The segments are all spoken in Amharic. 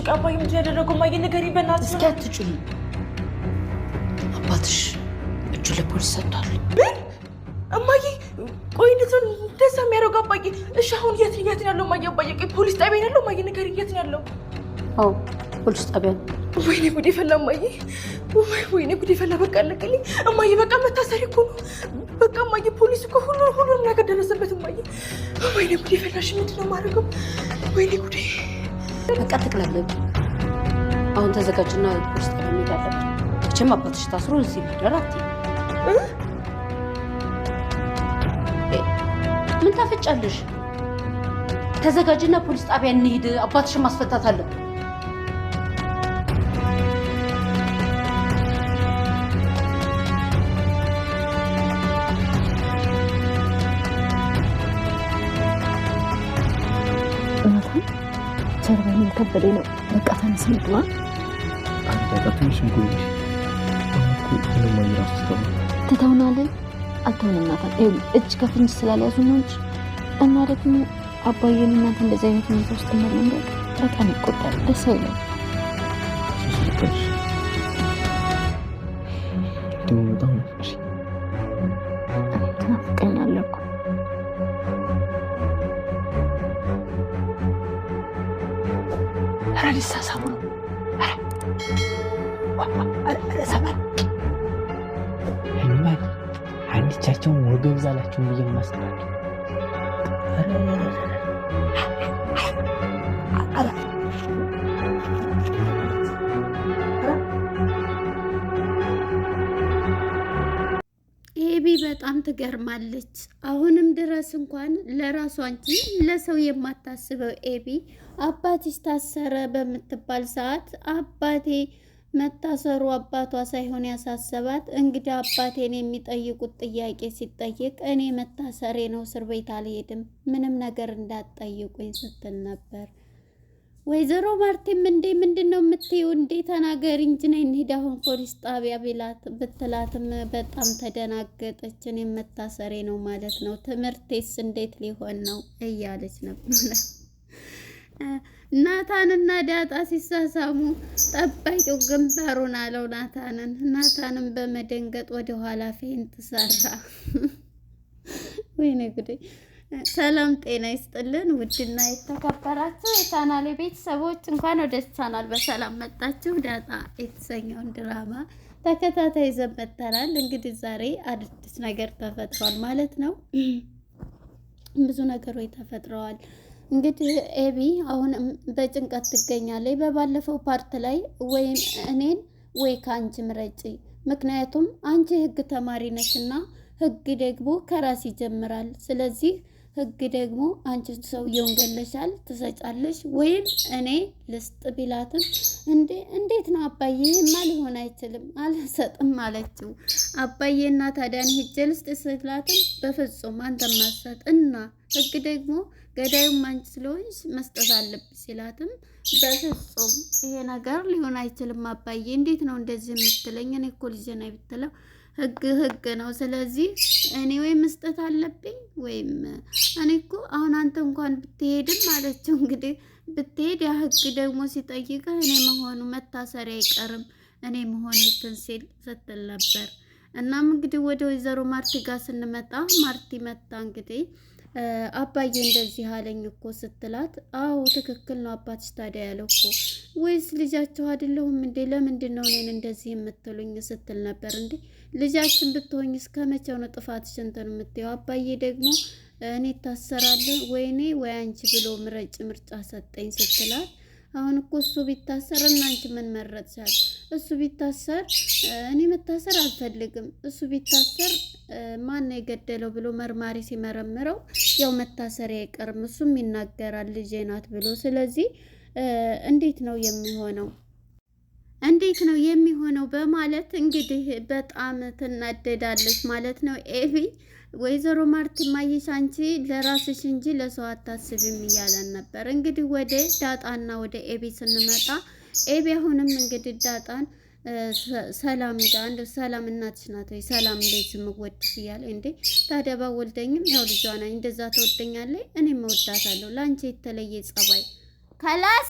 አባዬ ምንድን ነው ያደረገው? እማዬ ንገሪኝ በእናትሽ። እስኪ አትጩኝ። አባትሽ እጁ ለፖሊስ ሰጥቷል። ምን? እማዬ ቆይ እንደዛ የሚያደርገው አባዬ? እሺ አሁን የት ነው ያለው እማዬ? አባዬ ፖሊስ ጣቢያ ነው ያለው? እማዬ ንገሪኝ፣ የት ነው ያለው? አዎ ፖሊስ ጣቢያ ነው። ወይኔ ጉዴ ፈላ እማዬ፣ ወይኔ ጉዴ ፈላ። በቃ አለቀልኝ እማዬ፣ በቃ መታሰሪ እኮ ነው። በቃ እማዬ ፖሊስ እኮ ሁሉንም ነገር ደረሰበት እማዬ። ወይኔ ጉዴ ፈላሽ፣ ምንድን ነው የማደርገው? ወይኔ ጉዴ። በቃ ተቅለብለብ። አሁን ተዘጋጅና ፖሊስ ጣቢያ መሄድ አለብን። መቼም አባትሽ ታስሮ እዚህ ምድር ምን ታፈጫለሽ? ተዘጋጅና ፖሊስ ጣቢያ እንሂድ። አባትሽን ማስፈታት አለብን። ጀርባዬን የከበደኝ ነው። በቃ ተነስ እንግባ። ትተውናለን። አልተውንም ናታን። እጅ ከፍንጅ ስላልያዙ ነው እንጂ እና ደግሞ አባዬን እናንተ እንደዚህ አይነት ሁኔታ ውስጥ መለንደቅ በጣም ይቆጣል። ደስ አይለም። ትናፍቀኛለህ እኮ። ኧረ ሊሳሳሙ ነው። አንዲቻቸውን ወገብ ዛላችሁን ብዬ ማስተካከል ኤቢ በጣም ትገርማለች። አሁንም ድረስ እንኳን ለራሷ እንጂ ለሰው የማታስበው ኤቢ አባትሽ ታሰረ በምትባል ሰዓት አባቴ መታሰሩ አባቷ ሳይሆን ያሳሰባት እንግዲህ አባቴን የሚጠይቁት ጥያቄ ሲጠይቅ እኔ መታሰሬ ነው፣ እስር ቤት አልሄድም፣ ምንም ነገር እንዳትጠይቁኝ ስትል ነበር። ወይዘሮ ማርቲም እንዴ ምንድን ነው የምትይው? እንዴ ተናገሪ እንጂ ነይ እንሂድ አሁን ፖሊስ ጣቢያ ብትላትም በጣም ተደናገጠች። እኔ መታሰሬ ነው ማለት ነው፣ ትምህርቴስ እንዴት ሊሆን ነው እያለች ነበር። ናታንና ዳጣ ሲሳሳሙ ጠባቂው ግንባሩን አለው ናታንን። ናታንን በመደንገጥ ወደ ኋላ ፌንት ሰራ። ወይኔ ጉዴ! ሰላም ጤና ይስጥልን ውድና የተከበራችሁ የቻናሌ ቤተሰቦች እንኳን ወደ ቻናል በሰላም መጣችሁ። ዳጣ የተሰኘውን ድራማ ተከታታይ ይዘን መጥተናል። እንግዲህ ዛሬ አዲስ ነገር ተፈጥሯል ማለት ነው። ብዙ ነገሮች ተፈጥረዋል። እንግዲህ ኤቢ አሁን በጭንቀት ትገኛለች። በባለፈው ፓርት ላይ ወይም እኔን ወይ ከአንቺ ምረጪ፣ ምክንያቱም አንቺ ህግ ተማሪ ነሽና ህግ ደግሞ ከራስ ይጀምራል። ስለዚህ ህግ ደግሞ አንቺ ሰውየውን ገለሻል ትሰጫለሽ ወይም እኔ ልስጥ ቢላትም እንዴት ነው አባዬ? ይሄማ ሊሆን አይችልም አልሰጥም አለችው። አባዬና ታዲያ እኔ ሂጅ ልስጥ ስላትም በፍጹም አንተ ማሰጥ እና ህግ ደግሞ ገዳዩም አንቺ ስለሆንሽ መስጠት አለብሽ ሲላትም በፍጹም ይሄ ነገር ሊሆን አይችልም አባዬ፣ እንዴት ነው እንደዚህ የምትለኝ? እኔ እኮ ልጅ ነኝ ብትለው ህግ ነው። ስለዚህ እኔ ወይ መስጠት አለብኝ ወይም እኔ እኮ አሁን አንተ እንኳን ብትሄድም አለችው። እንግዲህ ብትሄድ ያ ህግ ደግሞ ሲጠይቀ እኔ መሆኑ መታሰሪያ አይቀርም እኔ መሆኑ ትንሲል ስትል ነበር። እናም እንግዲህ ወደ ወይዘሮ ማርቲ ጋር ስንመጣ ማርቲ መጣ እንግዲህ አባዬ እንደዚህ አለኝ እኮ ስትላት፣ አዎ ትክክል ነው አባትሽ ታዲያ ያለው እኮ ወይስ ልጃቸው አይደለሁም እንዴ? ለምንድን ነው እኔን እንደዚህ የምትሉኝ ስትል ነበር። እንዴ ልጃችን ብትሆኝ እስከ መቼው ነው ጥፋትሽ እንትን የምትይው? አባዬ ደግሞ እኔ ታሰራለሁ ወይኔ ወይ አንቺ ብሎ ምረጭ ምርጫ ሰጠኝ ስትላት፣ አሁን እኮ እሱ ቢታሰር እና አንቺ ምን መረጥሻል? እሱ ቢታሰር እኔ መታሰር አልፈልግም። እሱ ቢታሰር ማን ነው የገደለው ብሎ መርማሪ ሲመረምረው ያው መታሰሪያ አይቀርም እሱም ይናገራል ልጄ ናት ብሎ። ስለዚህ እንዴት ነው የሚሆነው? እንዴት ነው የሚሆነው በማለት እንግዲህ በጣም ትናደዳለች ማለት ነው ኤቢ። ወይዘሮ ማርቲ ማየሽ አንቺ ለራስሽ እንጂ ለሰው አታስቢም እያለን ነበር። እንግዲህ ወደ ዳጣና ወደ ኤቢ ስንመጣ ኤቢ አሁንም እንግዲህ ዳጣን ሰላም ጋር እንደ ሰላም እናትሽ ናት ወይ ሰላም እንዴት ምወድሽ እያለ እንዴ ታዲያ ባወልደኝም ያው ልጇ ነኝ እንደዛ ተወደኛለች እኔም እወዳታለሁ ለአንቺ የተለየ ጸባይ ከላስ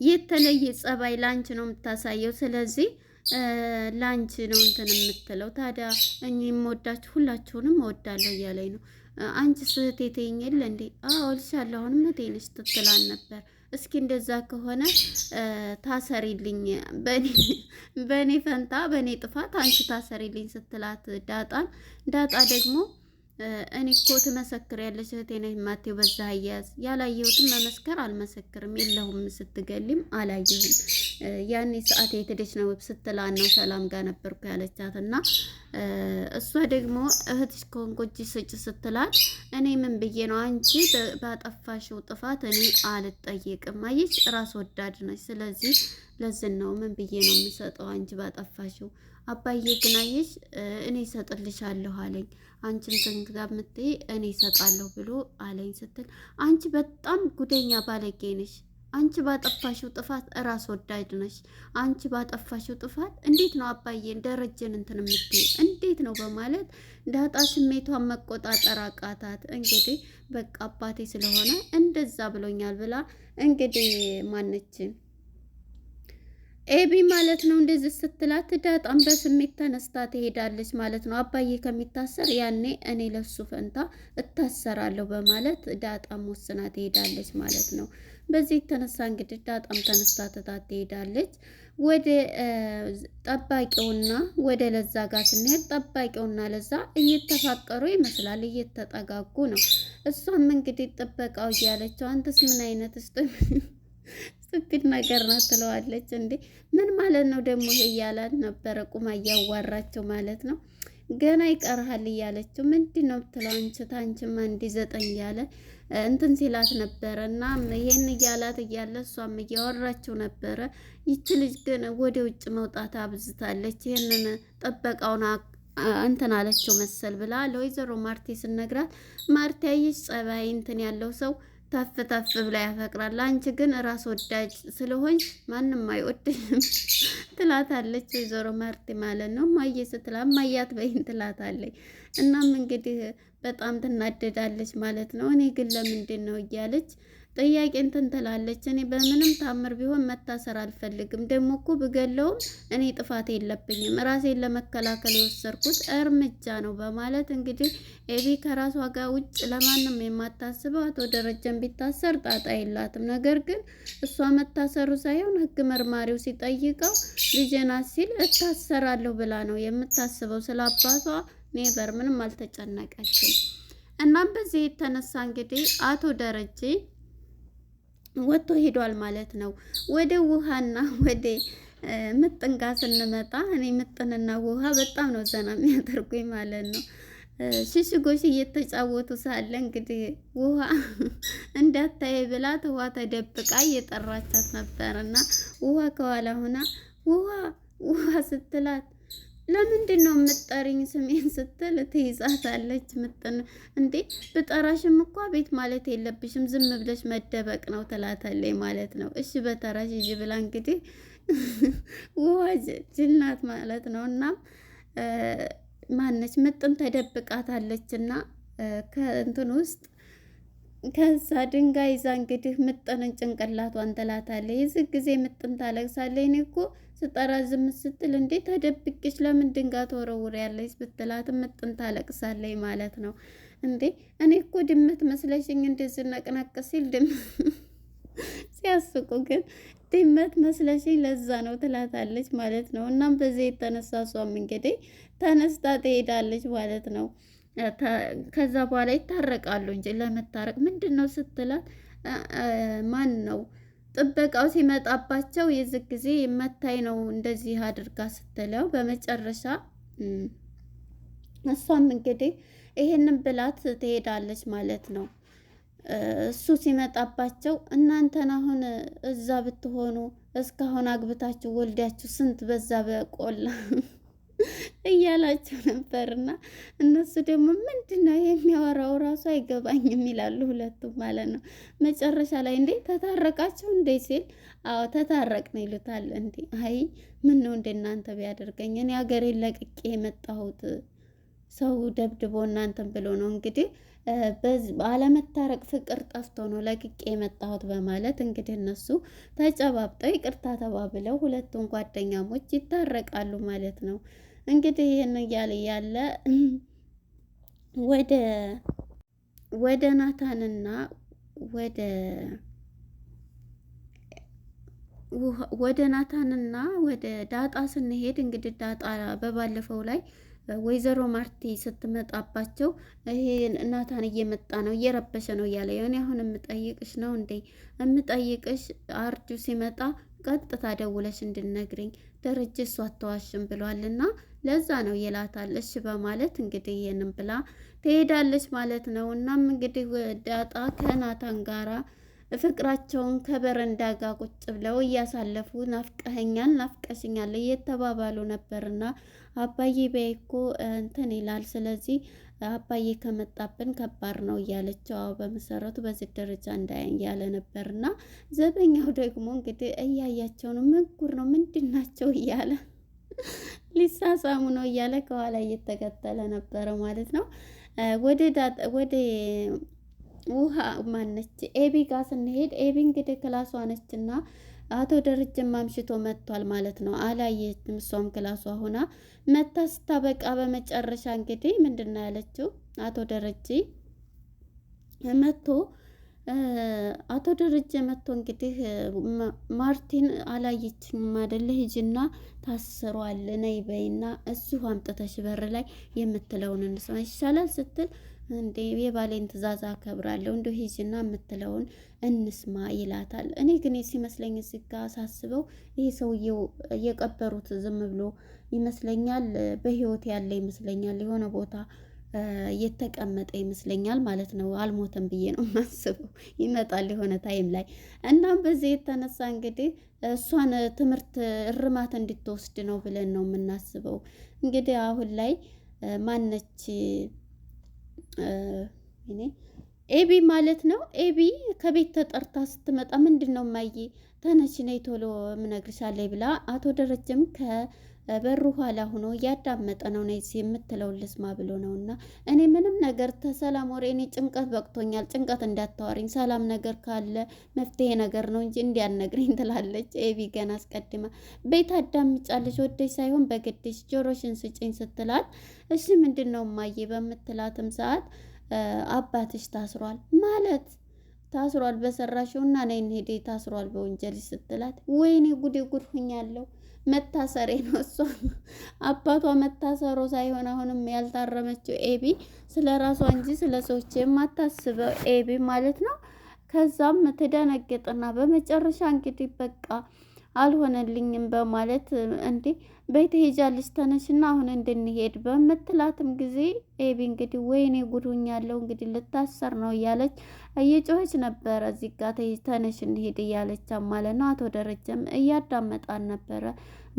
የተለየ ጸባይ ላንቺ ነው የምታሳየው። ስለዚህ ላንቺ ነው እንትን የምትለው። ታዲያ እኔ የምወዳችሁ ሁላችሁንም እወዳለሁ እያለኝ ነው። አንቺ ስህቴ ትይኝ የለ እንዴ? አዎ እልሻለሁ፣ አሁንም እህቴ ነሽ ትትላን ነበር። እስኪ እንደዛ ከሆነ ታሰሪልኝ፣ በእኔ ፈንታ በእኔ ጥፋት አንቺ ታሰሪልኝ ስትላት ዳጣ ደግሞ እኔ እኮ ትመሰክሪያለሽ እህቴ ነሽ የማትይው በዛ አያያዝ ያላየሁትም መመስከር አልመሰክርም የለሁም ስትገሊም አላየሁም ያኔ ሰዓት የትደች ነው ስትላን ነው ሰላም ጋር ነበርኩ ያለቻት እና እሷ ደግሞ እህትሽ ከሆንኩ እጅ ስጭ ስትላት እኔ ምን ብዬ ነው አንቺ ባጠፋሽው ጥፋት እኔ አልጠየቅም አየሽ ራስ ወዳድ ነሽ ስለዚህ ለዝን ነው ምን ብዬ ነው የምሰጠው አንቺ ባጠፋሽው አባዬ ግን አየሽ እኔ እሰጥልሻለሁ አለኝ አንቺን ትንጋምትይ እኔ እሰጣለሁ ብሎ አለኝ ስትል አንቺ በጣም ጉደኛ ባለጌ ነሽ አንቺ ባጠፋሽው ጥፋት ራስ ወዳድ ነሽ አንቺ ባጠፋሽው ጥፋት እንዴት ነው አባዬን ደረጀን እንትን የምትይው እንዴት ነው በማለት ዳጣ ስሜቷን መቆጣጠር አቃታት እንግዲህ በቃ አባቴ ስለሆነ እንደዛ ብሎኛል ብላ እንግዲህ ማነች ኤቢ ማለት ነው እንደዚህ ስትላት ዳጣም በስሜት ተነስታ ትሄዳለች ማለት ነው አባዬ ከሚታሰር ያኔ እኔ ለሱ ፈንታ እታሰራለሁ በማለት ዳጣም ወስና ትሄዳለች ማለት ነው በዚህ ተነሳ እንግዲህ ዳጣም ተነስታ ትሄዳለች ወደ ጠባቂውና ወደ ለዛ ጋር ስንሄድ ጠባቂውና ለዛ እየተፋቀሩ ይመስላል እየተጠጋጉ ነው እሷም እንግዲህ ጥበቃው እያለችው አንተስ ምን አይነት ስፒድ ነገር ናት ትለዋለች እንዴ ምን ማለት ነው ደግሞ ይሄ እያላት ነበረ ቁማ እያዋራቸው ማለት ነው ገና ይቀርሃል እያለችው ምንድነው ትለው አንቺ ታንቺማ እንዲ 9 እያለ እንትን ሲላት ነበረ እና ይሄን እያላት እያለ እሷም እያወራቸው ነበረ ይቺ ልጅ ግን ወደ ውጭ መውጣት አብዝታለች ይሄንን ጠበቃውን እንትን አለችው መሰል ብላ ለወይዘሮ ማርቲ ስነግራት ማርቲ አየሽ ጸባይ እንትን ያለው ሰው ተፍ ብላ ያፈቅራል አንቺ ግን ራስ ወዳጅ ስለሆንሽ ማንንም አይወድሽም ትላታለች ወይዘሮ ማርቲ ማለት ነው ማየ ስትላ ማያት በይን ትላታለች እናም እንግዲህ በጣም ትናደዳለች ማለት ነው እኔ ግን ለምንድን ነው እያለች ጥያቄ እንትን ትላለች እኔ በምንም ታምር ቢሆን መታሰር አልፈልግም ደግሞ እኮ ብገለውም እኔ ጥፋት የለብኝም ራሴን ለመከላከል የወሰድኩት እርምጃ ነው በማለት እንግዲህ ኤቢ ከራሷ ጋር ውጭ ለማንም የማታስበው አቶ ደረጀን ቢታሰር ጣጣ የላትም ነገር ግን እሷ መታሰሩ ሳይሆን ህግ መርማሪው ሲጠይቀው ልጄና ሲል እታሰራለሁ ብላ ነው የምታስበው ስለአባቷ ኔቨር ምንም አልተጨነቀችም እናም በዚህ የተነሳ እንግዲህ አቶ ደረጀ ወጥቶ ሄዷል ማለት ነው ወደ ውሃና ወደ ምጥን ጋር ስንመጣ እኔ ምጥንና ውሃ በጣም ነው ዘና የሚያደርጉኝ ማለት ነው ሽሽጎሽ እየተጫወቱ ሳለ እንግዲህ ውሃ እንዳታይ ብላት ውሃ ተደብቃ እየጠራቻት ነበርና ውሃ ከኋላ ሆና ውሃ ስትላት ለምንድን ነው የምትጠሪኝ ስሜን ስትል ትይዛታለች ምጥን እንዴ ብጠራሽም እኮ ቤት ማለት የለብሽም ዝም ብለሽ መደበቅ ነው ትላታለች ማለት ነው እሺ በተራሽ ይዤ ብላ እንግዲህ ውሃ ጅልናት ማለት ነው እና ማነች ምጥን ተደብቃታለችና ከእንትን ውስጥ ከዛ ድንጋይ ይዛ እንግዲህ ምጥንን ጭንቅላቷን ትላታለች የዚህ ጊዜ ምጥን ታለቅሳለች እኔ እኮ ስጠራ ዝም ስትል እንዴ ተደብቅሽ ለምን ድንጋይ ተወረውሪያለሽ ብትላት ምጥን ታለቅሳለች ማለት ነው እንዴ እኔ እኮ ድመት መስለሽኝ እንደዚህ ነቅነቅ ሲል ሲያስቁ ግን ድመት መስለሽኝ ለዛ ነው ትላታለች ማለት ነው እናም በዚህ የተነሳ እሷም እንግዲህ ተነስታ ትሄዳለች ማለት ነው ከዛ በኋላ ይታረቃሉ እንጂ ለመታረቅ ምንድነው ስትላት ማን ነው ጥበቃው ሲመጣባቸው የዚህ ጊዜ መታይ ነው እንደዚህ አድርጋ ስትለው በመጨረሻ እሷም እንግዲህ ይሄንን ብላት ትሄዳለች ማለት ነው እሱ ሲመጣባቸው እናንተን አሁን እዛ ብትሆኑ እስካሁን አግብታችሁ ወልዳችሁ ስንት በዛ በቆላ እያላቸው ነበርና እነሱ ደግሞ ምንድነው የሚያወራው ራሱ አይገባኝም ይላሉ ሁለቱም ማለት ነው መጨረሻ ላይ እንዴ ተታረቃችሁ እንዴ ሲል አዎ ተታረቅን ይሉታል እንዴ አይ ምን ነው እንደናንተ ቢያደርገኝ እኔ ሀገሬን ለቅቄ የመጣሁት ሰው ደብድቦ እናንተን ብሎ ነው እንግዲህ አለመታረቅ ፍቅር ጠፍቶ ነው ለቅቄ የመጣሁት በማለት እንግዲህ እነሱ ተጨባብጠው ይቅርታ ተባብለው ሁለቱም ጓደኛሞች ይታረቃሉ ማለት ነው። እንግዲህ ይህን እያለ ያለ ወደ ናታንና ወደ ዳጣ ስንሄድ እንግዲህ ዳጣ በባለፈው ላይ ወይዘሮ ማርቲ ስትመጣባቸው ይሄ ናታን እየመጣ ነው እየረበሸ ነው እያለ እኔ አሁን የምጠይቅሽ ነው እንዴ የምጠይቅሽ አርጁ ሲመጣ ቀጥታ ደውለሽ እንድነግሪኝ ደረጀ እሱ አተዋሽም ብሏልና ለዛ ነው ይላታል። እሺ በማለት እንግዲህ ይሄንን ብላ ትሄዳለች ማለት ነው። እናም እንግዲህ ዳጣ ከናታን ጋራ ፍቅራቸውን ከበረንዳ ጋር ቁጭ ብለው እያሳለፉ ናፍቀኸኛል ናፍቀሽኛል እየተባባሉ ነበርና አባዬ በይኮ እንትን ይላል፣ ስለዚህ አባዬ ከመጣብን ከባድ ነው እያለችው፣ አዎ በመሰረቱ በዚህ ደረጃ እንዳያኝ እያለ ነበርና ዘበኛው ደግሞ እንግዲህ እያያቸው ነው፣ ምንጉር ነው ምንድናቸው እያለ ሊሳሳሙ ነው እያለ ከኋላ እየተከተለ ነበረ ማለት ነው። ወደ ውሃ ማነች ኤቢ ጋር ስንሄድ ኤቢ እንግዲህ ክላሷ ነችና አቶ ደረጀም አምሽቶ መጥቷል ማለት ነው። አላየችም። እሷም ክላሷ ሆና መታ ስታበቃ በመጨረሻ እንግዲህ ምንድነው ያለችው? አቶ ደረጀ መጥቶ እንግዲህ ማርቲን አላየችም አይደለ? ሂጂና ታስሯል ነይ በይና እዚሁ አምጥተሽ በር ላይ የምትለውን እንስማ ይሻላል ስትል እንዴ የባሌን ትእዛዝ አከብራለሁ እንደ ሂጂና የምትለውን እንስማ ይላታል። እኔ ግን ሲመስለኝ እዚህ ጋር ሳስበው ይሄ ሰውዬው የቀበሩት ዝም ብሎ ይመስለኛል፣ በህይወት ያለ ይመስለኛል፣ የሆነ ቦታ የተቀመጠ ይመስለኛል ማለት ነው። አልሞተም ብዬ ነው የማስበው፣ ይመጣል የሆነ ታይም ላይ። እናም በዚህ የተነሳ እንግዲህ እሷን ትምህርት እርማት እንድትወስድ ነው ብለን ነው የምናስበው። እንግዲህ አሁን ላይ ማነች ኤቢ ማለት ነው። ኤቢ ከቤት ተጠርታ ስትመጣ ምንድን ነው ማየ ተነሽ ነይ ቶሎ ምነግርሻለሁ ብላ አቶ ደረጀም ከበሩ ኋላ ሆኖ እያዳመጠ ነው። ነይ የምትለው ልስማ ብሎ ነውና እኔ ምንም ነገር ተሰላም ወሬ እኔ ጭንቀት በቅቶኛል፣ ጭንቀት እንዳታወሪኝ፣ ሰላም ነገር ካለ መፍትሄ ነገር ነው እንጂ እንዲያነግረኝ ትላለች ኤቢ ገና አስቀድማ። ቤት አዳምጫለሽ ወደሽ ሳይሆን በግድሽ ጆሮሽን ስጭኝ ስትላት እሺ ምንድን ነው ማየ በምትላትም ሰዓት አባትሽ ታስሯል ማለት ታስሯል በሰራሽውና ነይ እንሂድ ታስሯል በወንጀል ስትላት ወይኔ ጉዴ ጉድ ሁኛለሁ። መታሰሬ ነው እሷ አባቷ መታሰሮ ሳይሆን አሁንም ያልታረመችው ኤቢ ስለ ራሷ እንጂ ስለ ሰዎች የማታስበው ኤቢ ማለት ነው። ከዛም ትደነግጥና በመጨረሻ እንግዲህ በቃ አልሆነልኝም በማለት እንዴ ቤት ሄጃለች ተነሽና አሁን እንድንሄድ በምትላትም ጊዜ ኤቢ እንግዲህ ወይኔ ጉዱኛለሁ እንግዲህ ልታሰር ነው እያለች እየጮኸች ነበረ። እዚህ ጋር ተነሽ እንሄድ እያለች ማለት ነው። አቶ ደረጀም እያዳመጣን ነበረ፣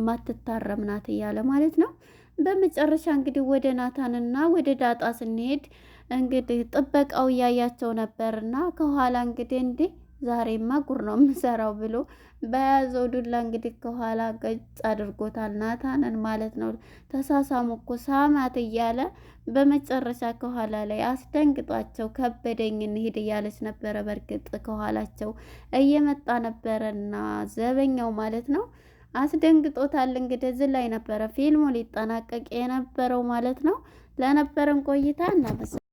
ማትታረም ናት እያለ ማለት ነው። በመጨረሻ እንግዲህ ወደ ናታንና ወደ ዳጣ ስንሄድ እንግዲህ ጥበቃው እያያቸው ነበርና ከኋላ እንግዲህ እንዴ ዛሬማ ጉር ነው የምሰራው ብሎ በያዘው ዱላ እንግዲህ ከኋላ ገጭ አድርጎታል ናታንን ማለት ነው። ተሳሳሙ እኮ ሳማት እያለ በመጨረሻ ከኋላ ላይ አስደንግጧቸው ከበደኝ እንሂድ እያለች ነበረ። በእርግጥ ከኋላቸው እየመጣ ነበረና ዘበኛው ማለት ነው አስደንግጦታል። እንግዲህ እዚህ ላይ ነበረ ፊልሙ ሊጠናቀቅ የነበረው ማለት ነው። ለነበረን ቆይታ እናመሰግናለን።